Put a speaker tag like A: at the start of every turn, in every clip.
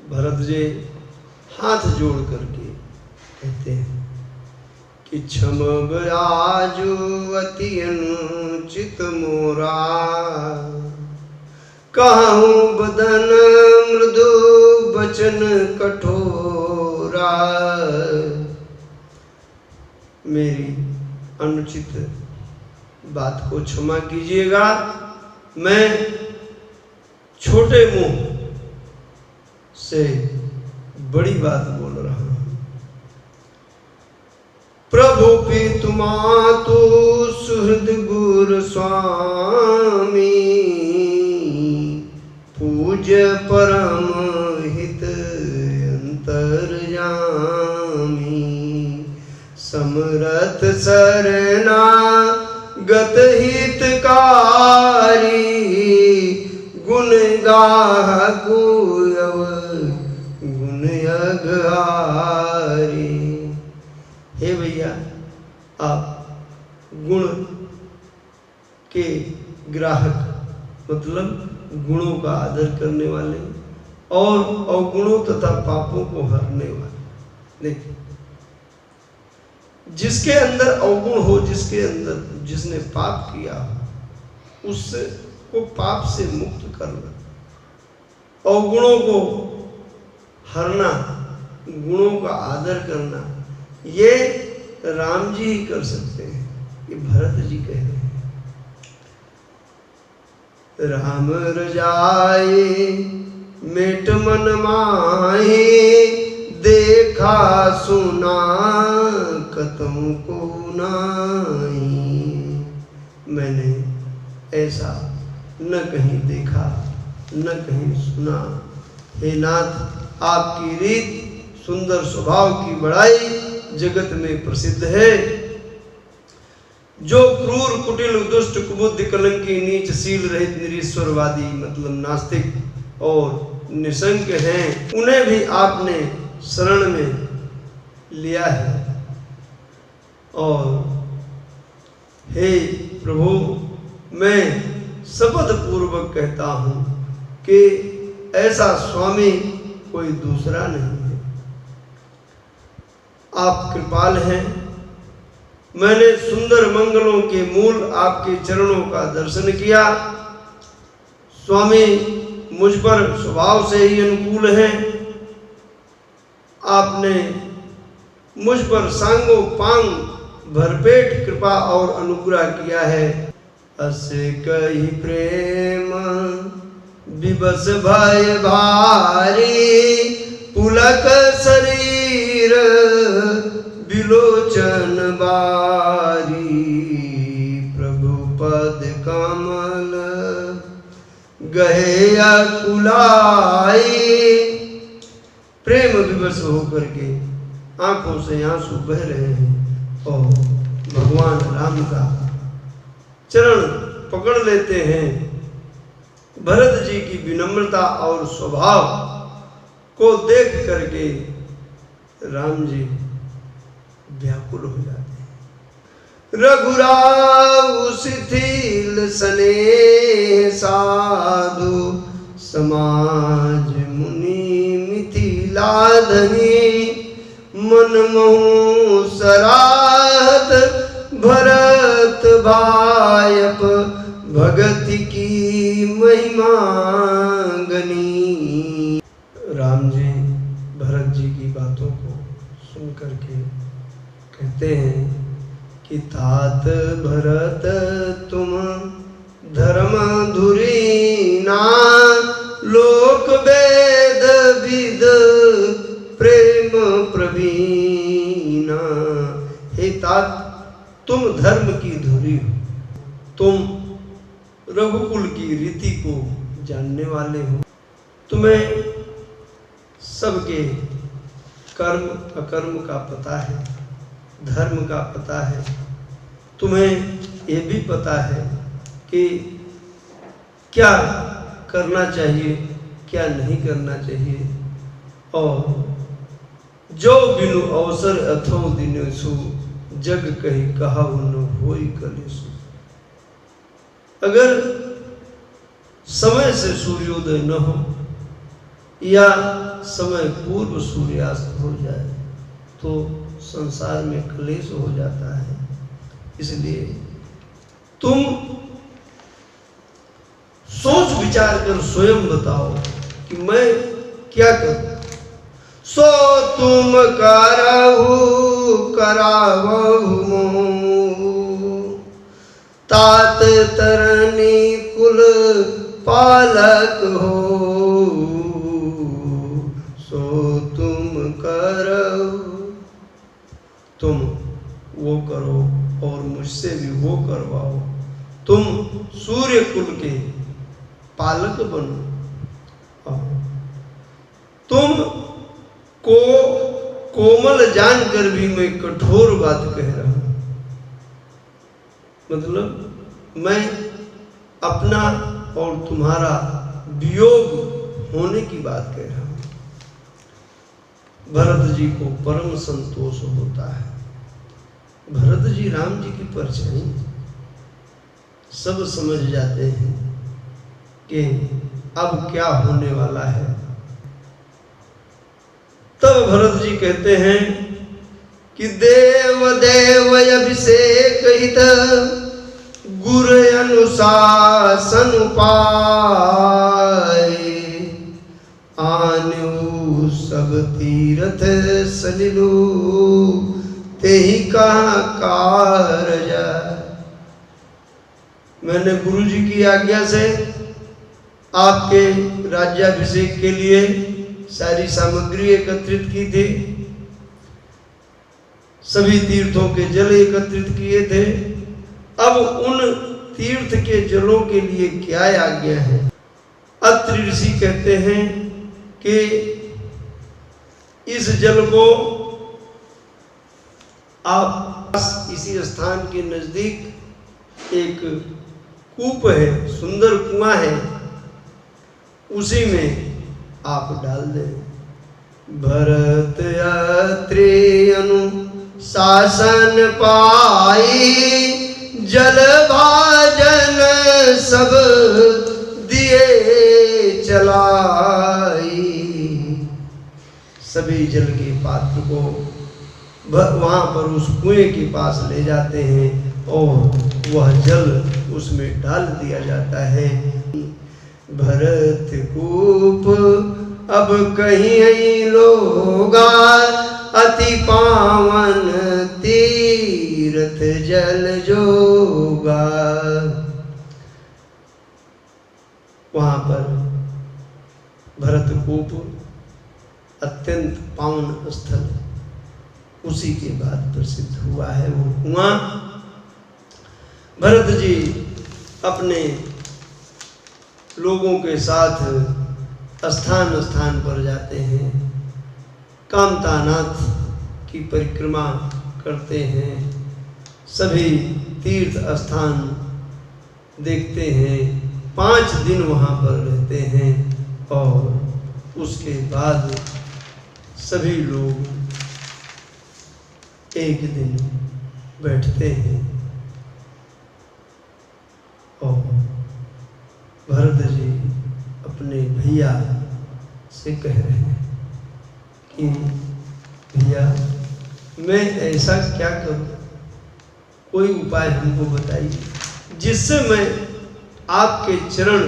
A: भरत जी हाथ जोड़ करके कहते हैं कि क्षम आजु अति अनुचित मोरा, कहूँ बदन मृदु बचन कठोरा। मेरी अनुचित बात को क्षमा कीजिएगा, मैं छोटे मुंह से बड़ी बात बोल रहा हूं। प्रभु पितु मातु सुहृद गुरु स्वामी, पूज्य परम हित अंतर्यामी, समरथ सरना गत हितकारी, गुण गाह गुयव गुण अघारी। हे भैया, आप गुण के ग्राहक मतलब गुणों का आदर करने वाले और अवगुणों तथा पापों को हरने वाले। देखिए, जिसके अंदर अवगुण हो, जिसके अंदर जिसने पाप किया हो, उसको पाप से मुक्त करना, अवगुणों को हरना, गुणों का आदर करना, ये राम जी ही कर सकते हैं। ये भरत जी कह रहे हैं। राम रजाए मेट मन माहे, देखा सुना कतम को नाई। मैंने ऐसा न कहीं देखा न कहीं सुना। हे नाथ, आपकी रीत सुंदर स्वभाव की बड़ाई जगत में प्रसिद्ध है। जो क्रूर कुटिल दुष्ट कुबुद्धि कलंकी नीच शील रहित निरीश्वरवादी मतलब नास्तिक और निशंक हैं, उन्हें भी आपने शरण में लिया है। और हे प्रभु, मैं शपथ पूर्वक कहता हूं कि ऐसा स्वामी कोई दूसरा नहीं है। आप कृपाल हैं। मैंने सुंदर मंगलों के मूल आपके चरणों का दर्शन किया। स्वामी मुझ पर स्वभाव से ही अनुकूल हैं। आपने मुझ पर सांगो पांग भरपेट कृपा और अनुग्रह किया है। असे कही प्रेम विबस भय भारी, पुलक शरीर विलोचन बारी, प्रभु पद कमल गहे अकुलाई। प्रेम विवश होकर के आंखों से आंसू बह रहे हैं और भगवान राम का चरण पकड़ लेते हैं। भरत जी की विनम्रता और स्वभाव को देख करके राम जी व्याकुल हो जाते हैं। रघुराव शिथिल स्नेह साधु, समाज मुनि मिथिलाधनी, मन मोह सराहत भरत भायप, भगति की महिमा गनी। राम जी भरत जी की बातों को सुन करके कहते हैं कि तात भरत तुम धर्म धुरीना, लोक वेद विद प्रेम प्रवीणा। हे तात, तुम धर्म की धुरी हो, तुम रघुकुल की रीति को जानने वाले हो, तुम्हें सबके कर्म अकर्म का पता है, धर्म का पता है। तुम्हें ये भी पता है कि क्या करना चाहिए क्या नहीं करना चाहिए। और जो बिनु अवसर अथो दिनेसु, जग कही कहाउ न होई कलेसु। अगर समय से सूर्योदय न हो या समय पूर्व सूर्यास्त हो जाए तो संसार में क्लेश हो जाता है। इसलिए तुम सोच विचार कर स्वयं बताओ कि मैं क्या करूं। सो तुम करहु करावहु तात तरनी कुल पालक हो। सो तुम करहु, तुम वो करो और मुझसे भी वो करवाओ। तुम सूर्य कुल के पालक बनो। तुम को कोमल जानकर भी मैं कठोर बात कह रहा हूं। मतलब मैं अपना और तुम्हारा वियोग होने की बात कह रहा हूं। भरत जी को परम संतोष होता है। भरत जी राम जी की परछाई, सब समझ जाते हैं कि अब क्या होने वाला है। तब भरत जी कहते हैं कि देव देव अभिषेक हित गुर अनुशासन पाए। आनु सब तीरथ सलिलु तेहि कहाँ कारज। मैंने गुरु जी की आज्ञा से आपके राज्याभिषेक के लिए सारी सामग्री एकत्रित की थी, सभी तीर्थों के जल एकत्रित किए थे। अब उन तीर्थ के जलों के लिए क्या आज्ञा है। अत्रि ऋषि कहते हैं कि इस जल को आप इसी स्थान के नजदीक एक कूप है, सुंदर कुआं है, उसी में आप डाल दें। भरत अत्रि अनुशासन पाई जल भाजन सब दिए चलाई। सभी जल के पात्र को वहां पर उस कुएं के पास ले जाते हैं और वह जल उसमें डाल दिया जाता है। भरत कूप अब कहीं लोगा अति पावन तीर्थ जल जोगा। वहां पर भरत कूप अत्यंत पावन स्थल, उसी के बाद प्रसिद्ध हुआ है वो कुआं। भरत जी अपने लोगों के साथ स्थान स्थान पर जाते हैं, कामतानाथ की परिक्रमा करते हैं, सभी तीर्थ स्थान देखते हैं, 5 दिन वहाँ पर रहते हैं और उसके बाद सभी लोग एक दिन बैठते हैं और भरत जी अपने भैया से कह रहे हैं कि भैया मैं ऐसा क्या करूं, कोई उपाय हमको बताइए जिससे मैं आपके चरण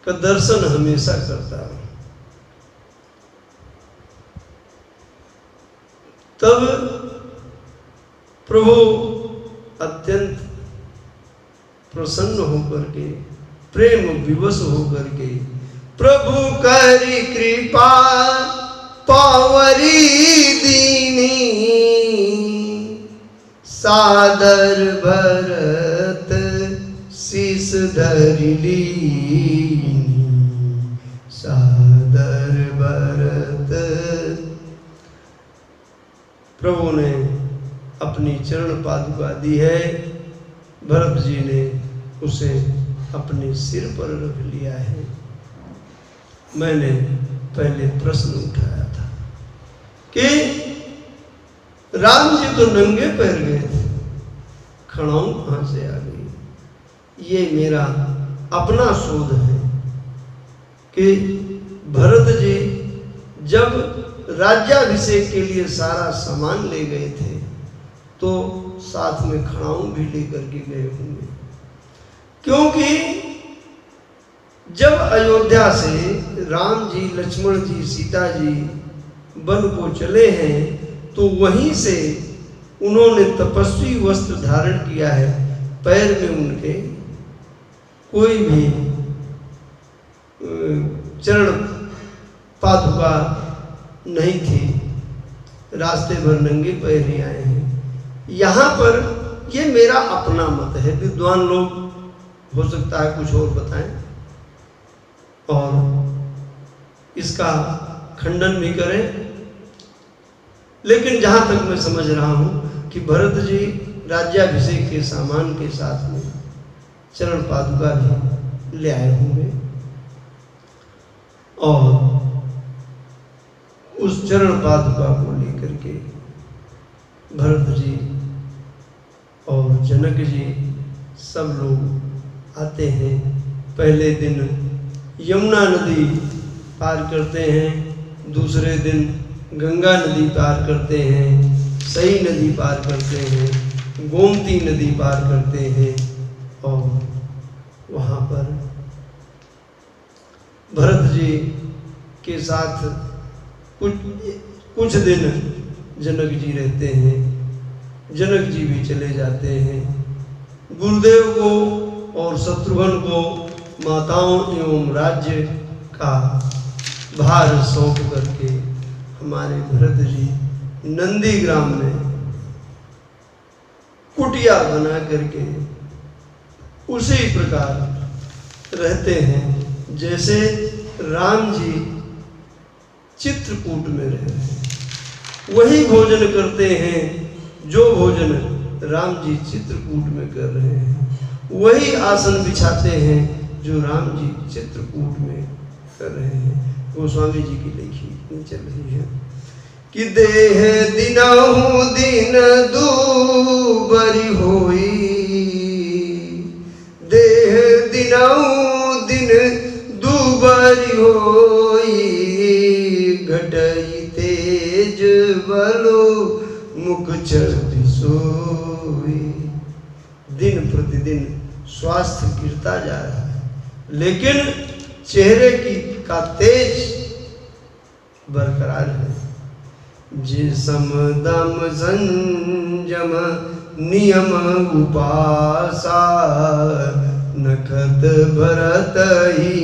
A: का दर्शन हमेशा करता हूं। तब प्रभु अत्यंत प्रसन्न होकर के, प्रेम विवश होकर के, प्रभु करी कृपा पावरी दीनी सादर भरत शीस धरि लीनी। सादर भरत, प्रभु ने अपनी चरण पादुका दी है, भरत जी ने उसे अपने सिर पर रख लिया है। मैंने पहले प्रश्न उठाया था कि राम जी तो नंगे पैर गए थे, खड़ाऊं कहां से आ गई। ये मेरा अपना शोध है कि भरत जी जब राज्याभिषेक के लिए सारा सामान ले गए थे तो साथ में खड़ाऊं भी लेकर के गए होंगे, क्योंकि जब अयोध्या से राम जी, लक्ष्मण जी, सीता जी वन को चले हैं तो वहीं से उन्होंने तपस्वी वस्त्र धारण किया है। पैर में उनके कोई भी चरण पादुका नहीं थी, रास्ते भर नंगे पैर ही आए हैं। यहाँ पर ये मेरा अपना मत है, विद्वान लोग हो सकता है कुछ और बताएं और इसका खंडन भी करें, लेकिन जहाँ तक मैं समझ रहा हूँ कि भरत जी राज्याभिषेक के सामान के साथ में चरण पादुका भी ले आए होंगे और उस चरण पादुका को लेकर के भरत जी और जनक जी सब लोग आते हैं। पहले दिन यमुना नदी पार करते हैं, दूसरे दिन गंगा नदी पार करते हैं, सई नदी पार करते हैं, गोमती नदी पार करते हैं और वहाँ पर भरत जी के साथ कुछ दिन जनक जी रहते हैं। जनक जी भी चले जाते हैं। गुरुदेव को और शत्रुघ्न को माताओं एवं राज्य का भार सौंप करके हमारे भरत जी नंदीग्राम में कुटिया बना करके उसी प्रकार रहते हैं जैसे राम जी चित्रकूट में रह रहे हैं। वही भोजन करते हैं जो भोजन राम जी चित्रकूट में कर रहे हैं, वही आसन बिछाते हैं जो राम जी चित्रकूट में कर रहे हैं। गोस्वामी जी की लिखी चल रही है कि देह दिनहु दिन दूबरी होई, देह दिनहु दिन दूबरी होई, घटई तेज बलो मुख चढ़ती सोई। दिन प्रतिदिन स्वास्थ्य गिरता जा रहा है, लेकिन चेहरे का तेज बरकरार है। जिसम दम संजम नियम उपासा, नखत भरत ही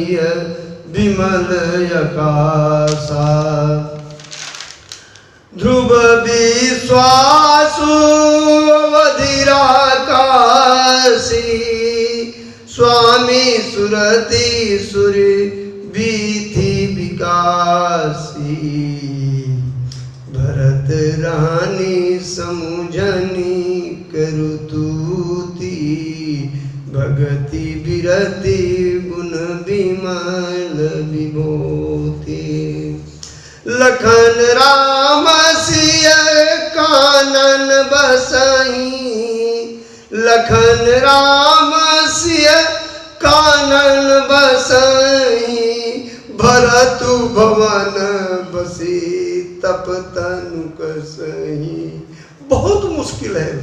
A: विमल यकासा। ध्रुव विश्वासु अवधिराकाशी, स्वामी सुरति सुर बीथि विकासी। भरत रानी समुझनी करुतूती, भगति विरति गुण विमल विभूति। लखन राम सिय कानन बसई, लखन राम सिय कानन बसई। भरतु भवन बसी तप तनु कसही। बहुत मुश्किल है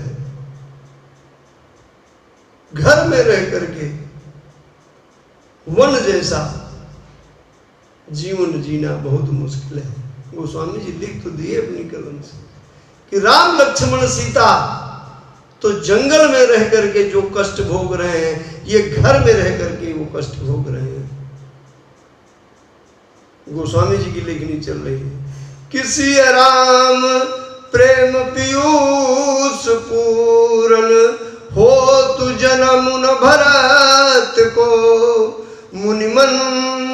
A: घर में रह करके वन जैसा जीवन जीना, बहुत मुश्किल है। गोस्वामी जी लिख तो दिए अपनी कलम से कि राम लक्ष्मण सीता तो जंगल में रह करके जो कष्ट भोग रहे हैं, ये घर में रह करके वो कष्ट भोग रहे हैं। गोस्वामी जी की लेखनी चल रही है। किसी राम प्रेम पीयूष पूरन, हो तु जन्म न भरत को। मुनिमन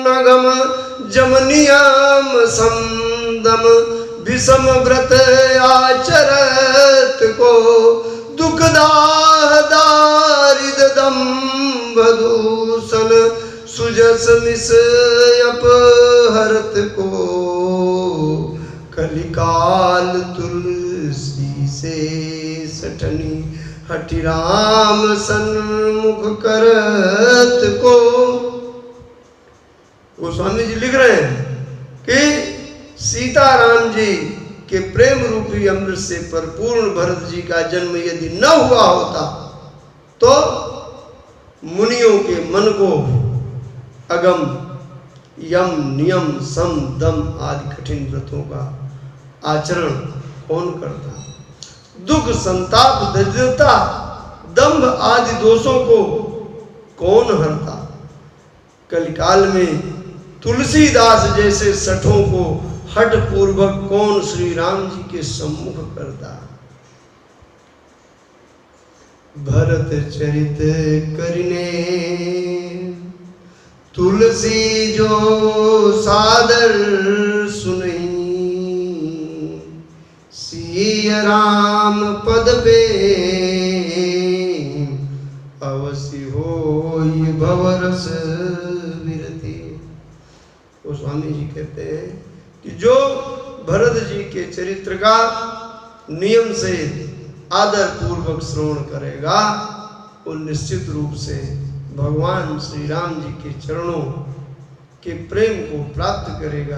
A: नगम जमनियम संदम, विषम व्रत आचरत को। दुखदाह दारिद दम्भ दूषण, सुजस निस अपहरत को। कलिकाल तुलसी से सठनी, हठि राम सन्मुख करत को। गोस्वामी जी लिख रहे हैं कि सीताराम जी के प्रेम रूपी अमृत से परिपूर्ण भरत जी का जन्म यदि न हुआ होता तो मुनियों के मन को अगम यम नियम सम दम आदि कठिन व्रतों का आचरण कौन करता? दुख संताप दरिद्रता दंभ आदि दोषों को कौन हरता? कलिकाल में तुलसीदास जैसे सठों को हठ पूर्वक कौन श्री राम जी के सम्मुख करता? भरत चरित करने तुलसी जो सादर सुनई, सिय राम पद पे अवश्य होई भवरस विरति। वो स्वामी जी कहते हैं कि जो भरत जी के चरित्र का नियम से आदर पूर्वक श्रवण करेगा वो निश्चित रूप से भगवान श्री राम जी के चरणों के प्रेम को प्राप्त करेगा।